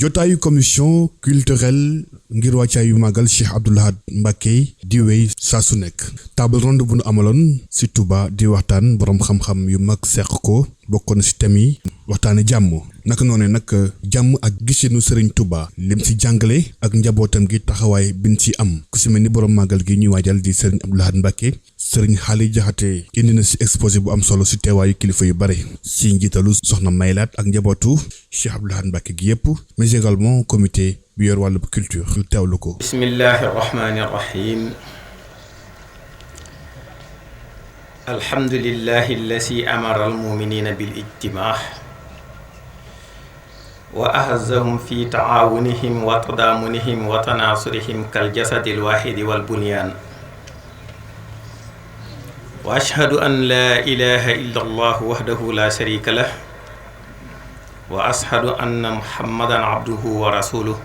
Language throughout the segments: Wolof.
jotaayu commission culturelle ngir wàccaayu màggal Cheikh Abdoul Ahad Mbacké di wéy saa su nekk table ronde bu nu amaloon ci Touba di waxtaan boroom xam-xam yu mag seq ko bokkoon ci thème yi waxtaane jàmm naka noone nag jàmm ak gisinu Serigne Touba lim ci jàngale ak njabootam gi taxawaay bin ci am ku ci mel ni boroom màggal gi ñuy waajal di Serigne Abdoul Ahad Mbacké Serigne Xaali Jaxate indi na ci exposé bu am solo ci teewaayu kilifa yu bare ci njiitalu soxna Maylaat ak njabootu Cheikh Abdoul Ahad Mbacké gi yépp mais également comité bi yor wàllu culture ñu teewlu ko. bismillahi rahmani rahim alhamdulillahi allasi amara almuminina bil ijtimaa wa ahazahum fi taawunihim wa tadaamunihim wa tanaasurihim kal jasadi alwahidi wal bunyan wa ashhadu an la ilaha illa allah wahdahu la sharika lah wa ashhadu anna muhammadan abduhu wa rasuluh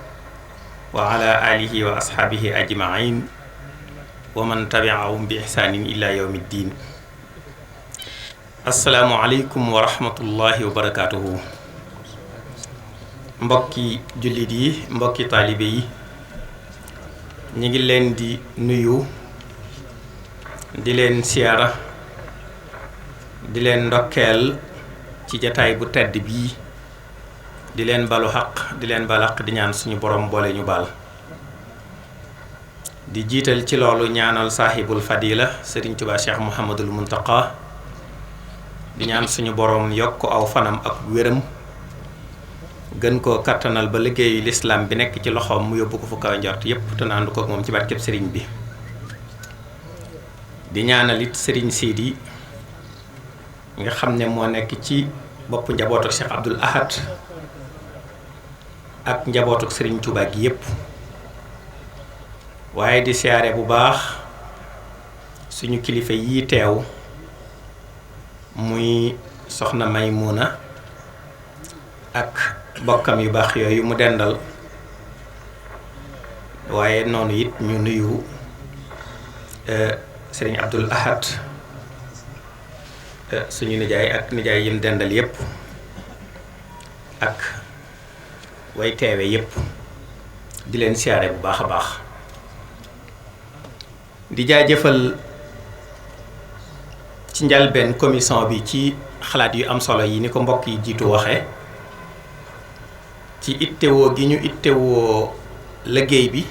wa ala alihi wa ashaabihi ajmain wa man tabiahum bi ihsanin ila yawmi ddin. assalaamu aleykum wa rahmatullahi wa barakatuhu. mbokki jullit yi mbokki taalibe yi ñu ngi leen di nuyu di leen siyaara di leen ndokkeel ci jataay bu tedd bii di leen balu xaq di leen balaq di ñaan suñu borom boole ñu baal di jiital ci loolu ñaanal saaxibul fadila Sëriñ Tuubaa Cheikh Muhammadul Muntaqa di ñaan suñu borom yokk aw fanam ak wéram gën koo kattanal ba liggéeyu lislaam bi nekk ci loxoom mu yóbbu ko fu kaw njort yépp te naandu ko moom ci barkeb sëriñ bi di ñaanal it Sëriñ Sidi nga xam ne moo nekk ci boppu njabootu Cheikh Abdoul Ahad ak njabootuk Serigne Touba gi yépp waaye di siyaare bu baax suñu kilifa yi teew muy soxna Maymuna ak bokkam yu baax yooyu mu dendal waaye noonu it ñu nuyu Serigne Abdoul Ahad suñu nijaay ak nijaay yim dendal yépp ak way teewe yépp di leen siyaare bu baax a baax di jaajëfal ci njalbeen commission bi ci xalaat yu am solo yi ni ko mbokk yi jiitu waxe ci ittewoo gi ñu ittewoo liggéey bi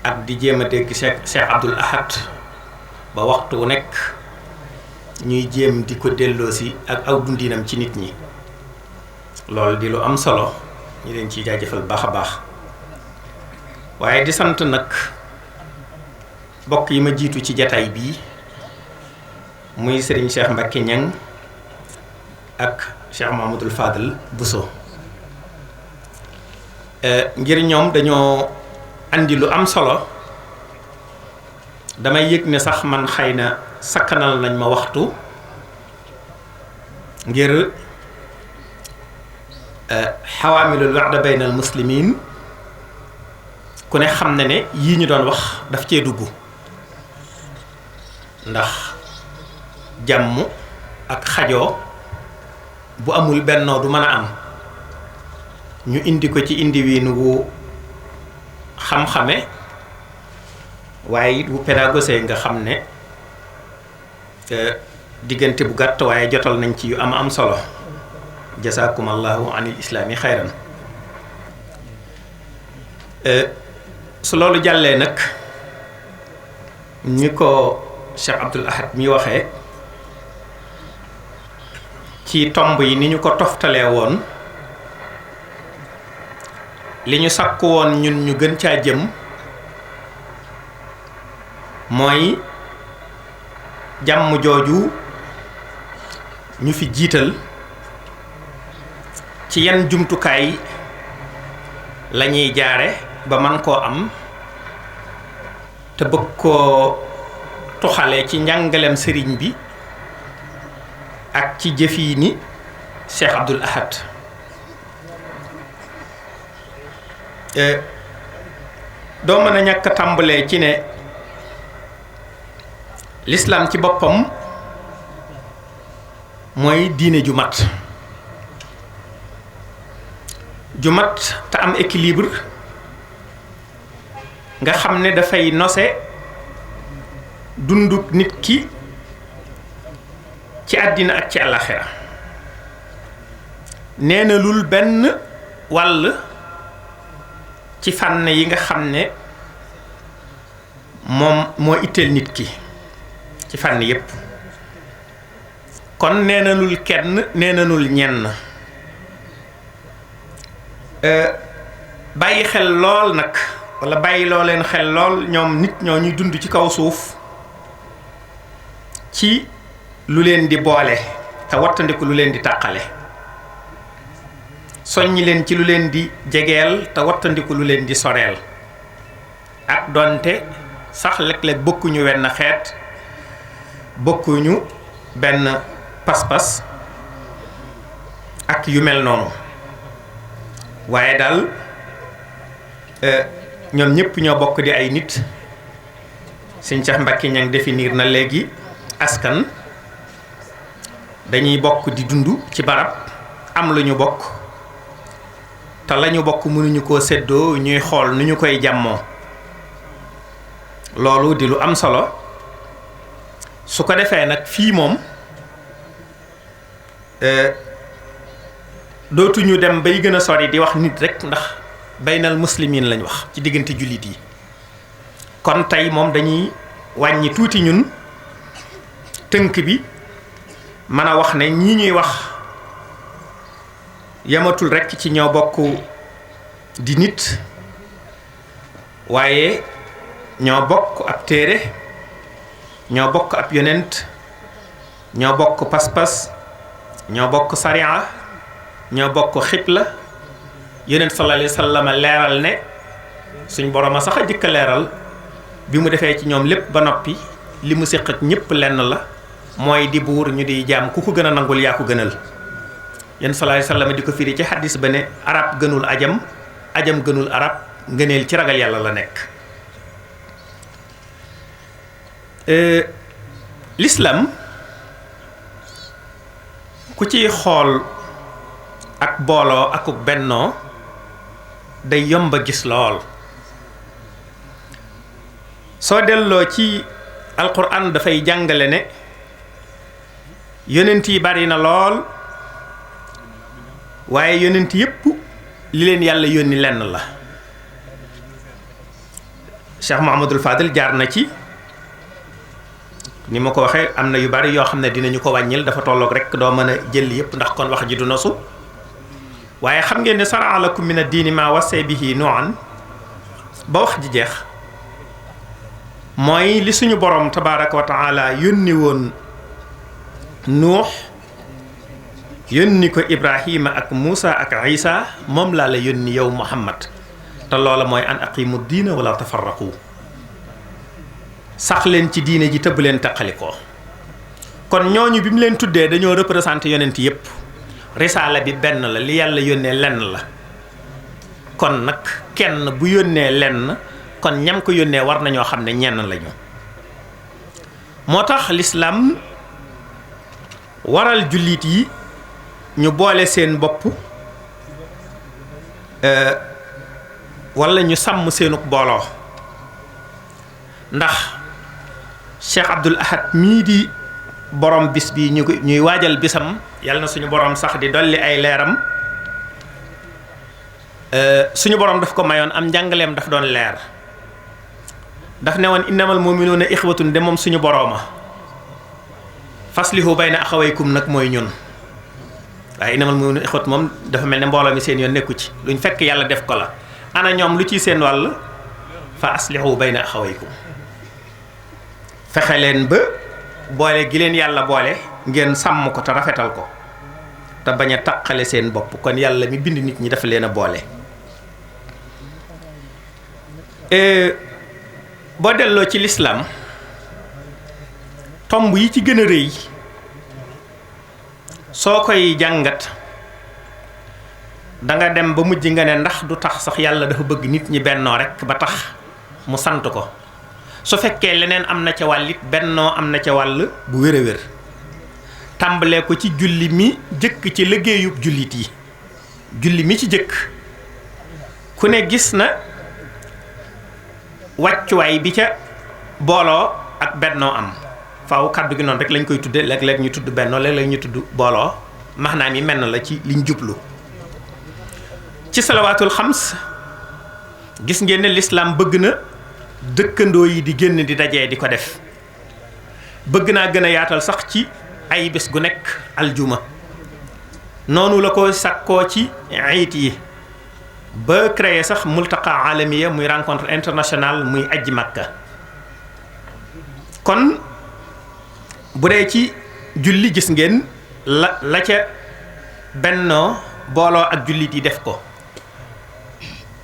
ak di jéem a dégg Cheikh Abdoul Ahad ba waxtu wu nekk ñuy jéem di ko delloosi ak aw dundinam ci nit ñi loolu di lu am solo ñu leen ciy jaajëfal baax a baax waaye di sant nag bokk yi ma jiitu ci jataay bii muy Serigne Cheikh Mbacké Niang ak Cheikh Mahamadul Fadal Bousso ngir ñoom dañoo andi lu am solo damay yëg ne sax man xëy na sakkanal nañ ma waxtu ngir xawaamilul wa'da baynal muslimiin ku ne xam na ne yii ñu doon wax daf cee dugg ndax jàmm ak xajoo bu amul bennoo du mën a am ñu indi ko ci indiwiin wu xam-xame waaye it wu pédagogie nga xam ne diggante bu gàtt waaye jotal nañ ci yu am solo jasaakumallahu anil islaami xayran su loolu jàllee nag ñi ko Cheikh Abdoul Ahad mi waxee ci tomb yi ni ñu ko toftalee woon li ñu sakku woon ñun ñu gën caa jëm mooy jàmm jooju ñu fi jiital ci yan jumtukaay lañuy jaare ba man koo am te bëgg koo tuxale ci njàngalem sëriñ bi ak ci jëfii ni Cheikh Abdoul Ahad doo mën a ñàkk a tàmbalee ci ne l'islam ci boppam mooy diine ju mat te am équilibre nga xam ne dafay nose dunduk nit ki ci àddina ak ci àllaxira nee na lul benn wàll ci fànn yi nga xam ne moom moo itteel nit ki ci fànn yépp kon nee na lul kenn nee na lul ñenn bàyyi xel lool nag walla bàyyi loo leen xel lool ñoom nit ñoo ñuy dund ci kaw suuf ci lu leen di boole te wattandiku lu leen di tàqale soññi leen ci lu leen di jegeel te wattandiku lu leen di soreel ak donte sax léeg-léeg bokkuñu wenn xeet bokkuñu benn pas-pas ak yu mel noonu waaye daal ñoom ñëpp ñoo bokk di ay nit. Sëñ Cheikh Mbacké Niang définir na léegi askan dañuy bokk di dund ci barab am lu ñu bokk te la ñu bokk mënuñu koo séddoo ñuy xool nu ñu koy jàmmoo loolu di lu am solo su ko defee nag fii moom dootuñu dem bay gën a sori di wax nit rek ndax baynal muslimin lañ wax ci diggante jullit yi kon tey moom dañuy wàññi tuuti ñun tënk bi mën a wax ne ñii ñuy wax yamatul rekk ci ñoo bokk di nit waaye ñoo bokk ab téere ñoo bokk ab yonent ñoo bokk pas-pas ñoo bokk sariya ñoo bokk xibla yonent sallallahu alayhi wa sallam leeral ne suñ borom a sax a jëkk a leeral bi mu defee ci ñoom lépp ba noppi li mu séq ak ñépp lenn la mooy di buur ñu di jaam ku ko gën a nangul yaa ko gënal yonent sallallahu alayhi wa sallam di ko firi ci xaddis ba ne arab gënul ajam ajam gënul arab ngëneel ci ragal yàlla la nekk. l'islam ku ciy xool ak booloo akuk bennoo day yomba gis lool soo delloo ci alquran dafay jàngale ne yonent yi bari na lool waaye yonent yépp li leen yàlla yónni lenn la. Cheikh Mouhamadul Fadil jaar na ci ni ma ko waxee am na yu bari yoo xam ne dinañu ko wàññil dafa tolloog rek doo mën a jël yépp ndax kon wax ji du nosu waaye xam ngeen ne sara'a lakum min ad-diini maa wassee bihi Nuuhan ba wax ji jeex mooy li suñu borom tabaaraka wa taala yónni woon Nuux yónni ko Ibrahima ak Muusa ak Isa moom laa la yónni yow Muhammad te loola mooy an aqimu diina wala tafarraqu sax leen ci diine ji tëbb leen taqalikoo kon ñooñu bi mu leen tuddee dañoo représenté yonent yépp risaala bi benn la li yàlla yónnee lenn la kon nag kenn bu yónnee lenn kon ñam ko yónnee war nañoo xam ne ñenn lañu moo tax lislaam waral jullit yi ñu boole seen bopp wala ñu sàmm seenuk booloo ndax Cheikh Abdoul Ahad mii di borom bis bi ñuy waajal bisam yàlla na suñu borom sax di dolli ay leeram suñu borom daf ko mayoon am njàngaleem daf doon leer daf ne woon innamal mu'minuuna ixwatun de moom suñu borooma faslihu bayna axawaykum nag mooy ñun waaye innamal mu'minuuna ixwatun moom dafa mel ne mbooloo mi seen yoon nekku ci luñ fekk yàlla def ko la ana ñoom lu ciy seen wàll fa aslihu bayna axawaykum fexe leen ba boole gi leen yàlla boole ngeen sàmm ko te rafetal ko te bañ a taqale seen bopp kon yàlla mi bind nit ñi dafa leen a boole. boo delloo ci lislaam tomb yi ci gën a rëy soo koy jàngat danga dem ba mujj nga ne ndax du tax sax yàlla dafa bëgg nit ñi bennoo rekk ba tax mu sant ko su fekkee leneen am na ca wàll it bennoo am na ca wàll bu wér a wér tàmbalee ko ci julli mi jëkk ci liggéeyub jullit yi. julli mi ci jëkk ku ne gis na wàccuwaay bi ca booloo ak bennoo am faaw kàddu gi noonu rek lañ koy tudde léeg-léeg ñu tudd bennoo léeg-léeg ñu tudd booloo maanaam yi mel na la ci liñ jublu. ci salawaatul xams gis ngeen ne lislaam bëgg na dëkkandoo yi di génn di dajee di ko def bëgg naa gën a yaatal sax ci ay bés gu nekk aljuma noonu la ko sakkoo ci ayit yi ba créé sax multaqa alamiya muy rencontre internationale muy ajji makka. kon bu dee ci julli gis ngeen la ca bennoo booloo ak jullit yi def ko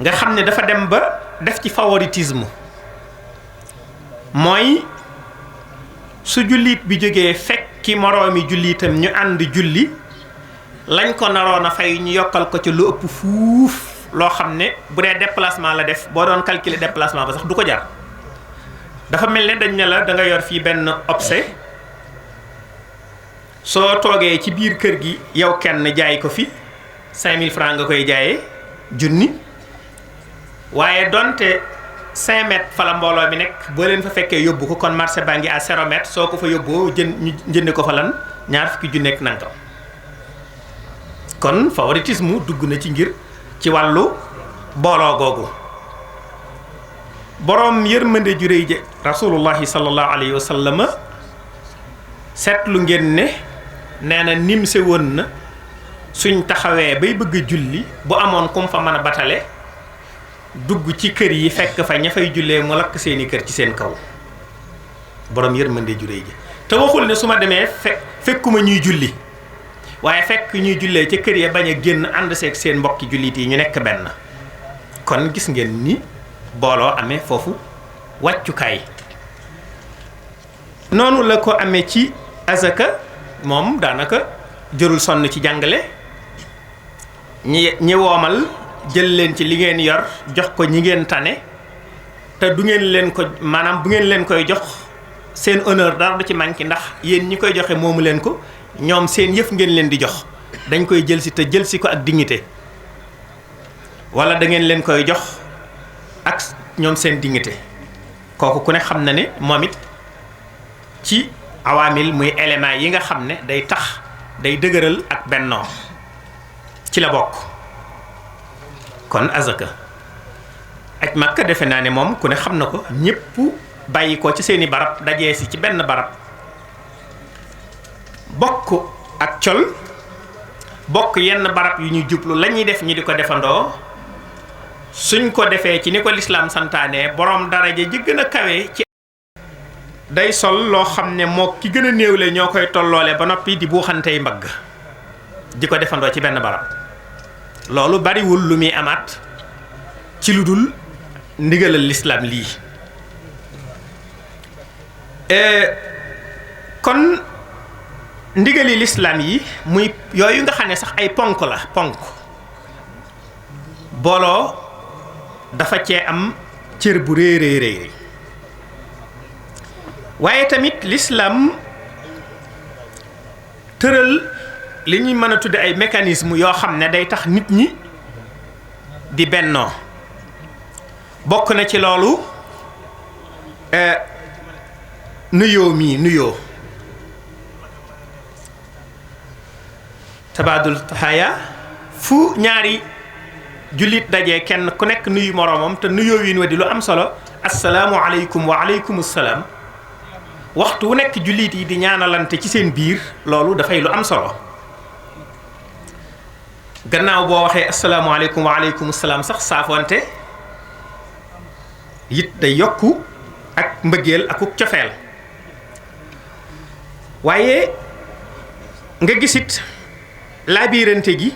nga xam ne dafa dem ba def ci favoritisme mooy su jullit bi jógee fekki moroomi jullitam ñu ànd julli lañ ko naroon a fay ñu yokkal ko ci lu ëpp fuuf loo xam ne bu dee déplacement la def boo doon calculer déplacement ba sax du ko jar. dafa mel ne dañ ne la da nga yor fii benn objet soo toogee ci biir kër gi yow kenn jaay ko fi 5000 francs nga koy jaayee junni waaye donte 5 mètres fa la mbooloo mi nekk boo leen fa fekkee yóbbu ko kon marché baa ngi à 0 mètre soo ko fa yóbboo ñu jënd ko fa lan ñaar fukki junni ak nangam. kon favoritisme dugg na ci ngir ci wàllu booloo googu. boroom yërmande ju réy je rasulullahi sallallahu alayhi wa sallam seetlu ngeen ne nee na nimse woon na suñ taxawee bay bëgg a julli bu amoon kum fa mën a batale dugg ci kër yi fekk fa ña fay jullee mu lakk seeni kër ci seen kaw boroom yërmande ju réy je te waxul ne su ma demee fekkuma ñuy julli waaye fekk ñuy jullee ca kër ya bañ a génn ànd seeg seen mbokki jullit yi ñu nekk benn. kon gis ngeen ni booloo amee foofu wàccukaay noonu la ko amee ci azaka moom daanaka jërul sonn ci jàngale ñi woomal jël leen ci li ngeen yor jox ko ñi ngeen tane te du ngeen leen ko maanaam bu ngeen leen koy jox seen honneur dara du ci manqué ndax yéen ñi koy joxe moomu leen ko ñoom seen yëf ngeen leen di jox dañ koy jël si te jël si ko ak dignité wala da ngeen leen koy jox ak ñoom seen dignité kooku ku ne xam na ne moom it ci awaamil muy élément yi nga xam ne day tax day dëgëral ak bennoo ci la bokk. kon azaka aj Makka defe naa ne moom ku ne xam na ko ñépp bàyyi ko ci seeni barab dajee si ci benn barab bokk ak col bokk yenn barab yu ñu jublu la ñuy def ñi di ko defandoo suñ ko defee ci ni ko lislaam santaane borom daraja ji gën a kawe ci day sol loo xam ne moo ki gën a néewle ñoo koy tolloole ba noppi di buuxantey mbagg di ko defandoo ci benn barab loolu bariwul lu muy amaat ci lu dul ndigalal lislaam lii kon ndigali lislaam yi muy yooyu nga xam ne sax ay ponk la ponk booloo dafa cee am cër bu réy waaye tamit lislaam tëral li ñuy mën a tudde ay mécanisme yoo xam ne day tax nit ñi di bennoo bokk na ci loolu nuyoo tabaadul taxaaya fu ñaari jullit dajee kenn ku nekk nuyu moroomam te nuyoo wiin wa di lu am solo assalaamu aleykum wa aleykum salaam waxtu wu nekk jullit yi di ñaanalante ci seen biir loolu dafay lu am solo gannaaw boo waxee assalaamu aleykum wa aleykum salaam sax saafonte it day yokku ak mbëggeel ak cofeel waaye nga gisit laabirante gi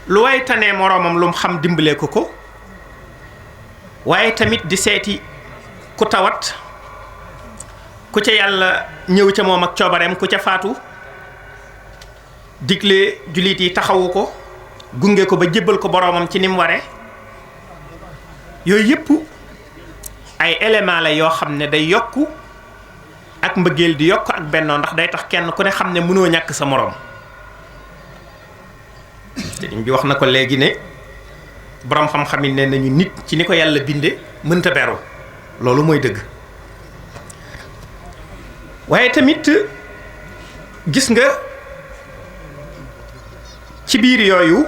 lu way tanee moroomam lu mu xam dimbalee ko waaye tamit di seeti ku tawat ku ca yàlla ñëw ca moom ak coobareem ku ca faatu digle jullit yi taxawu ko gunge ko ba jébbal ko boroomam ci ni mu ware yooyu yëpp ay élément la yoo xam ne day yokku ak mbëggeel di yokk ak bennoo ndax day tax kenn ku ne xam ne mënoo ñàkk sa moroom. sëriñ bi wax na ko léegi ne boroom xam-xam yi ne nañu nit ci ni ko yàlla binde mënta beru loolu mooy dëgg. waaye tamit gis nga ci biir yooyu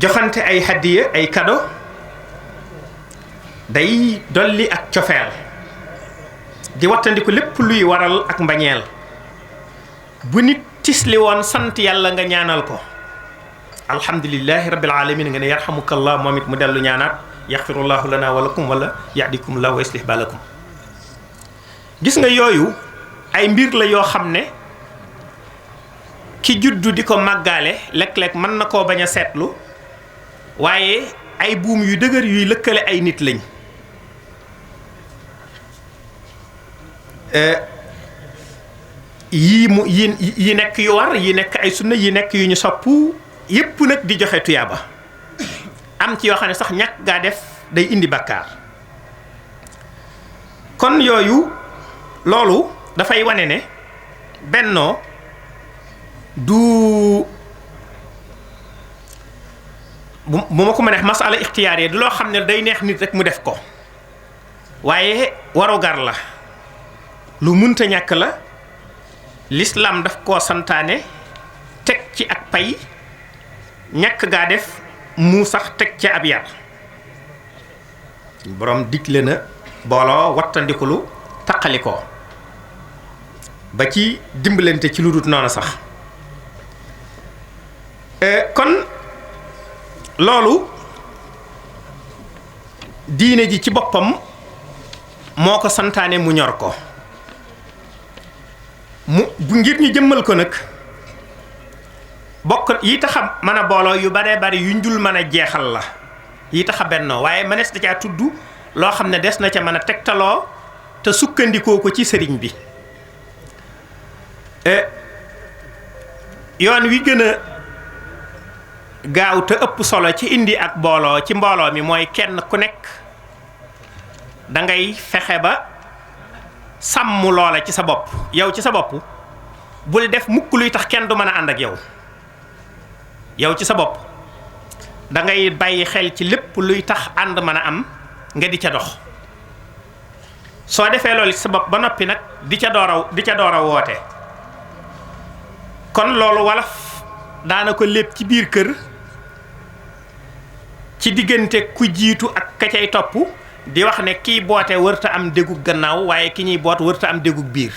joxante ay hadiya ay cadeau day dolli ak cofeel di wattandiku lépp luy waral ak mbañeel. bu nit tisli woon sant yàlla nga ñaanal ko alhamdulillahi rabbil alamin nga ne yarhamukallah moom it mu dellu ñaanaat yaxfirullahu lana wa lakum wala yahdikum la wa yuslih balakum. gis nga yooyu ay mbir la yoo xam ne ki juddu di ko màggaale léeg-léeg mën na koo bañ a seetlu waaye ay buum yu dëgër yuy lëkkale ay nit lañ. yi nekk yu war yi nekk ay sunna yi nekk yu ñu soppu yépp nag di joxe tuyaaba am ci yoo xam ne sax ñàkk gaa def day indi bàkkaar. kon yooyu loolu dafay wane ne bennoo du bu ma ko mënee masala ixtiyaar yi du loo xam ne day neex nit rek mu def ko waaye warugar la lu munta ñàkk la. l'islam daf koo santaane teg ci ak pay ñàkk gaa def mu sax teg ci ab yar. borom digle na booloo wattandikulu taqalikoo ba ci dimbalante ci lu dut noonu sax. kon loolu diine ji ci boppam moo ko santaane mu ñor ko mu bu ngir ñu jëmmal ko nag bokk yi tax a mën a booloo yu baree bari yu njul mën a jeexal la yi tax a bennoo waaye mënees na caa tudd loo xam ne des na ca mën a tegtaloo te sukkandikoo ko ci sëriñ bi. yoon wi gën a gaaw te ëpp solo ci indi ak booloo ci mbooloo mi mooy kenn ku nekk da ngay fexe ba sàmm loola ci sa bopp yow ci sa bopp bul def mukk luy tax kenn du mën a ànd ak yow. yow ci sa bopp da ngay bàyyi xel ci lépp luy tax ànd mën a am nga di ca dox soo defee loolu ci sa bopp ba noppi nag di ca door a woote. kon loolu wolof daana ko lépp ci biir kër ci diggante ku jiitu ak ka cay topp di wax ne kiy boote wërta am dégug gannaaw waaye ki ñuy boot wërta am dégug biir.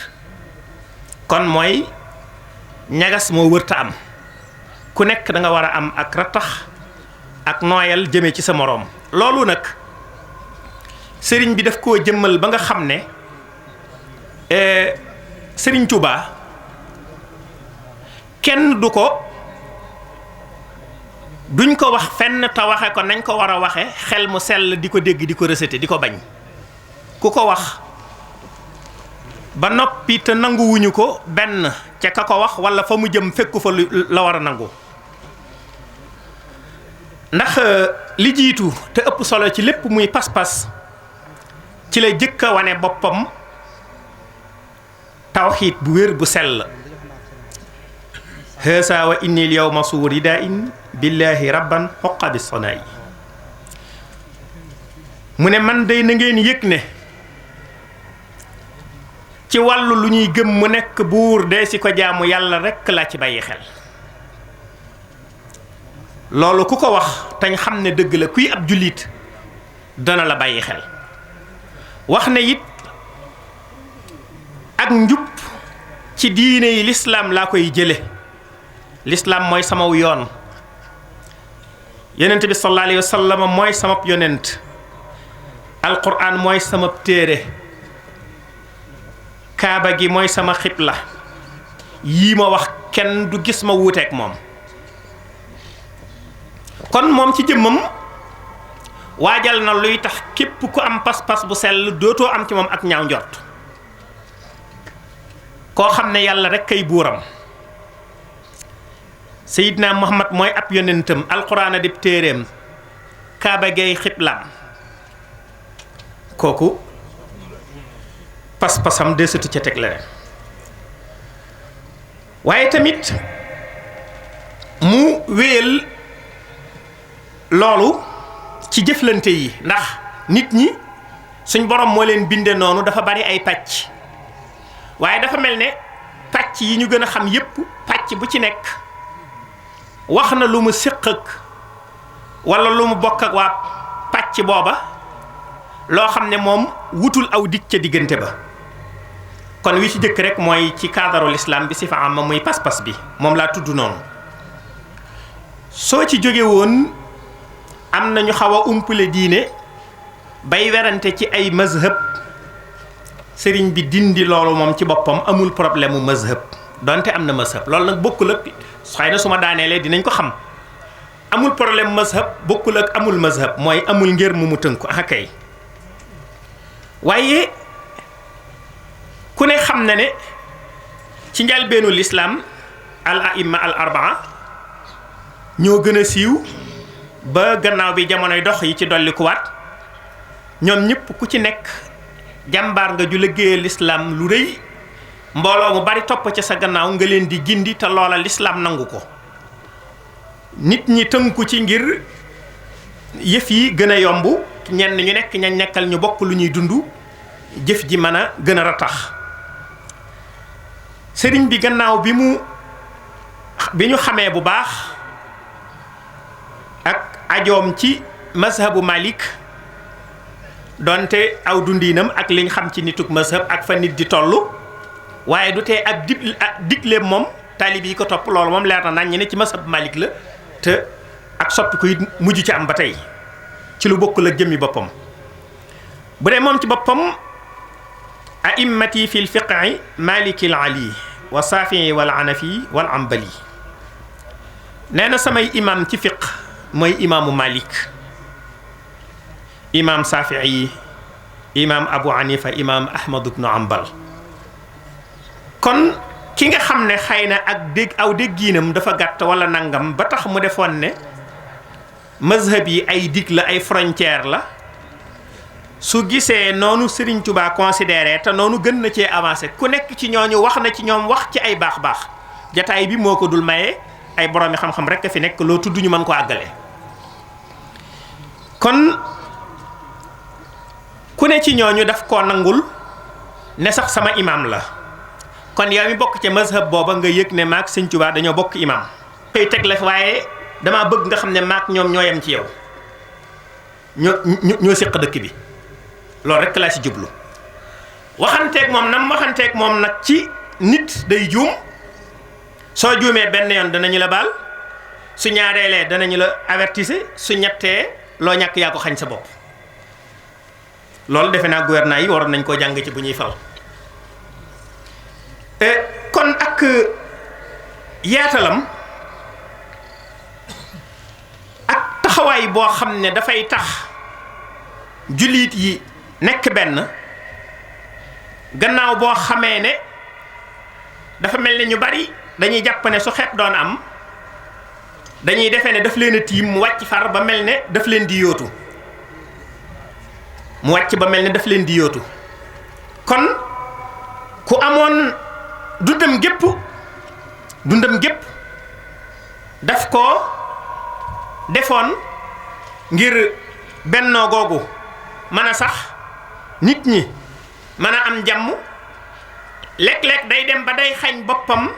kon mooy ñagas moo wërta am ku nekk da nga war a am ak rattax ak nooyal jëme ci sa moroom. loolu nag sëriñ bi daf koo jëmmal ba nga xam ne sëriñ Touba kenn duñ ko wax fenn te waxe ko nañ ko war a waxe xel mu sell di ko dégg di ko recété di ko bañ. ku ko wax ba noppi te nanguwuñu ko benn ca ka ko wax walla fa mu jëm fekku fa la war a nangu. ndax li jiitu te ëpp solo ci lépp muy pas-pas ci la jëkk a wane boppam tawxiit bu wér bu sell. hasa wa inni l yawma surida in billahi rabban xoqa bi sonaayi mu ne man day na ngeen yëg ne ci wàllu lu ñuy gëm mu nekk buur dee si ko jaamu yàlla rekk laa ci bàyyi xel. loolu ku ko wax tañ xam ne dëgg la kuy ab jullit dana la bàyyi xel. wax ne it ak njub ci diine yi lislaam laa koy jële lislaam mooy samaw yoon yonent bi sallallahu alayhi wa sallam mooy samab yonent alquran mooy samab téere kaaba gi mooy sama xibla yii ma wax kenn du gis ma wuuteek moom. kon moom ci jëmmam waajal na luy tax képp ku am pas-pas bu sell dootoo am ci moom ak ñaaw njort koo xam ne yàlla rek kay buuram. Seydina Muhammad mooy ab yonentam alxuraan a dib téeréem kaaba gay xiblaam kooku pas-pasam desatu ca teg leneen waaye tamit mu wéyal loolu ci jëflante yi ndax nit ñi suñ borom moo leen binde noonu dafa bari ay pàcc waaye dafa mel ne pàcc yi ñu gën a xam yépp pàcc bu ci nekk wax na lu mu séq ak wala lu mu bokk ak waa pàcc booba loo xam ne moom wutul aw dig ca diggante ba kon wi ci jëkk rek mooy ci cadre l'islam bi si fa am muy pas-pas bi moom laa tudd noonu soo ci jóge woon am na ñu xaw a umpale diine bay werante ci ay mazhab sëriñ bi dindi loolu moom ci boppam amul problème mu mazhab donte am na mazhab loolu nag bokkul ak xëy na su ma daaneelee dinañ ko xam amul problème mazhab bokkul ak amul mazhab mooy amul ngir mu tënku akay waaye ku ne xam na ne ci njalbeenu lislaam al aimma al arbaa ñoo gën a siiw ba gannaaw bi jamonoy dox yi ci dolli kuwaat ñoom ñëpp ku ci nekk jàmbaar nga ju liggéeyal lislaam lu rëy mbooloo mu bari topp ca sa gannaaw nga leen di gindi te loola lislaam nangu ko nit ñi tënku ci ngir yëf yi gën a yomb ñenn ñu nekk ñañ nekkal ñu bokk lu ñuy dund jëf ji mën a gën a ratax sëriñ bi gannaaw bi ñu xamee bu baax ak ajoom ci mazhabu Malik donte aw dundiinam ak liñ xam ci nituk mazhab ak fa nit di toll waaye du tee ak digleem moom taalib yi ko topp loolu moom leer na nañ ne ci mazhab Malik la te ak soppi kuy mujj ci am ba tey ci lu bokkul ak jëmmi boppam bu dee moom ci boppam a'immati fil fiqhi Malikil Ali wa Saafi'i wal Hanafi wal Hanbali nee na samay imam ci fiq mooy imaamu Malik imaam Saafi'i imaam Abu Hanifa imaam Ahmad ibn Hanbal kon ki nga xam ne xëy na ak aw déggiinam dafa gàtt wala nangam ba tax mu defoon ne mazhab yi ay dig la ay frontière la su gisee noonu Serigne Touba considéré te noonu gën na cee avancé ku nekk ci ñooñu wax na ci ñoom wax ci ay baax-baax jataay bi moo ko dul maye ay boroomi xam-xam rek a fi nekk loo tudd ñu mën ko àggale kon ku ne ci ñooñu daf koo nangul ne sax sama imam la kon yow mi bokk ca mazhab booba nga yëg ne maak Sëñ Touba dañoo bokk imam koy teg la waaye damaa bëgg nga xam ne maak ñoom ñoo yem ci yow ñoo séq dëkk bi loolu rek laa ci jublu waxanteeg moom nag ci nit day juum soo juumee benn yoon danañu la baal su ñaareelee danañu la avertise su ñettee loo ñàkk yaa ko xañ sa bopp loolu defe naa gouvernement yi waroon nañ koo jàng ci bu ñuy fal kon ak yaatalam ak taxawaay boo xam ne dafay tax jullit yi nekk benn gannaaw boo xamee ne dafa mel ne ñu bari dañuy jàpp ne su xeet doon am dañuy defee ne daf leen a tiim mu wàcc far ba mel ne daf leen di yóotu kon ku amoon dundam gépp daf ko defoon ngir bennoo googu mën a sax nit ñi mën a am jàmm léeg-léeg day dem ba day xañ boppam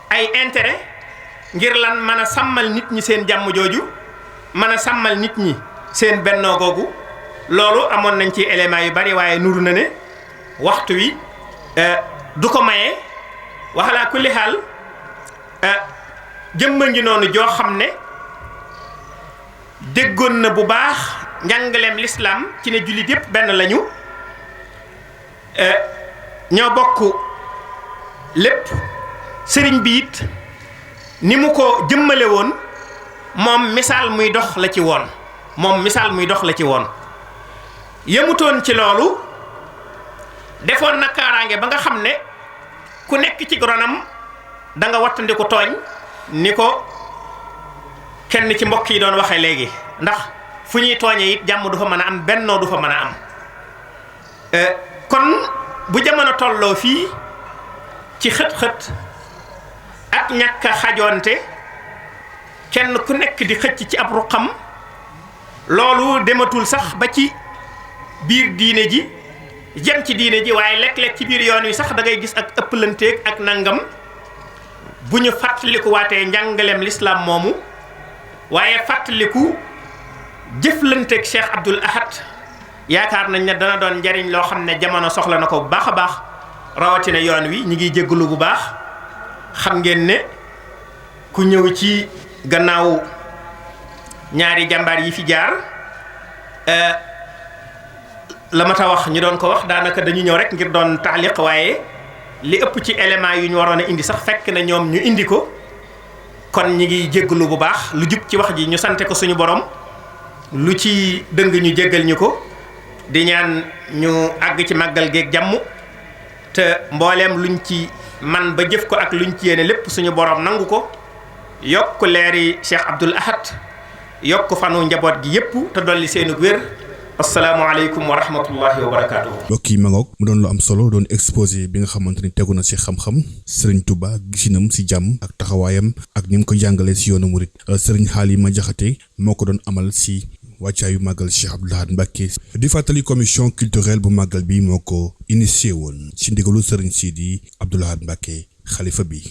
ay intérêt ngir lan mën a sàmmal nit ñi seen jàmm jooju mën a sàmmal nit ñi seen bennoo googu loolu amoon nañ ci éléments yu bari waaye nuru na ne waxtu wi du ko maye waxalaa kulli xaal jëmma ngi noonu joo xam ne déggoon na bu baax njàngaleem lislaam ci ne jullit yépp benn lañu ñoo bokk lépp sëriñ bi it ni mu ko jëmmale woon moom misaal muy dox la ci woon yëmutoon ci loolu defoon na kaaraange ba nga xam ne ku nekk ci ronam da nga wattandiku tooñ ni ko kenn ci mbokk yi doon waxee léegi ndax fu ñuy tooñee it jàmm du fa mën a am bennoo du fa mën a am kon tolloo fii ci xët-xët ak ñàkk a xajoonte kenn ku nekk di xëcc ci ab ruqam loolu dematul sax ba ci biir diine ji jëm ci diine ji waaye léeg-léeg ci biir yoon wi sax da ngay gis ak ëpplanteeg ak nangam bu ñu fàttaliku waatee njàngaleem lislaam moomu waaye fàttaliku jëflanteeg Cheikh Abdoul Ahad yaakaar nañ ne dana doon njariñ loo xam ne jamono soxla na ko bu baax a baax rawatina yoon wi ñi ngi jégalu bu baax xam ngeen ne ku ñëw ci gannaaw ñaari jàmbaar yi fi jaar la ma ta wax ñu doon ko wax daanaka dañu ñëw rek ngir doon taaliq waaye li ëpp ci élément yu ñu waroon a indi sax fekk na ñoom ñu indi ko kon ñi ngi jégalu bu baax lu jub ci wax ji ñu sante ko suñu borom lu ci dëng ñu jéggal ñu ko di ñaan ñu àgg ci màggal geeg jàmm te mbooleem luñ ci man ba jëf ko ak luñ ci yéene lépp suñu borom nangu ko yokk leeri Cheikh Abdoul Ahad yokk fanu njaboot gi yépp te dolli seenu wér asalaamaaleykum wa rahmatullahi wa barakaatuhu. mbokk yi ma ngoog mu doon lu am solo doon exposé bi nga xamante ni tegu na ci xam-xam Serigne Touba gisinam ci jàmm ak taxawaayam ak ni mu ko jàngalee ci yoonu murit Serigne Halima Diakhaté moo ko doon amal ci wàccaayu màggal Cheikh Abdoul Ahad Mbacké di fàttali commission culturelle bu màggal bi moo ko initié woon ci ndigalu Serigne Sidi Abdoul Ahad Mbacké xalifa bi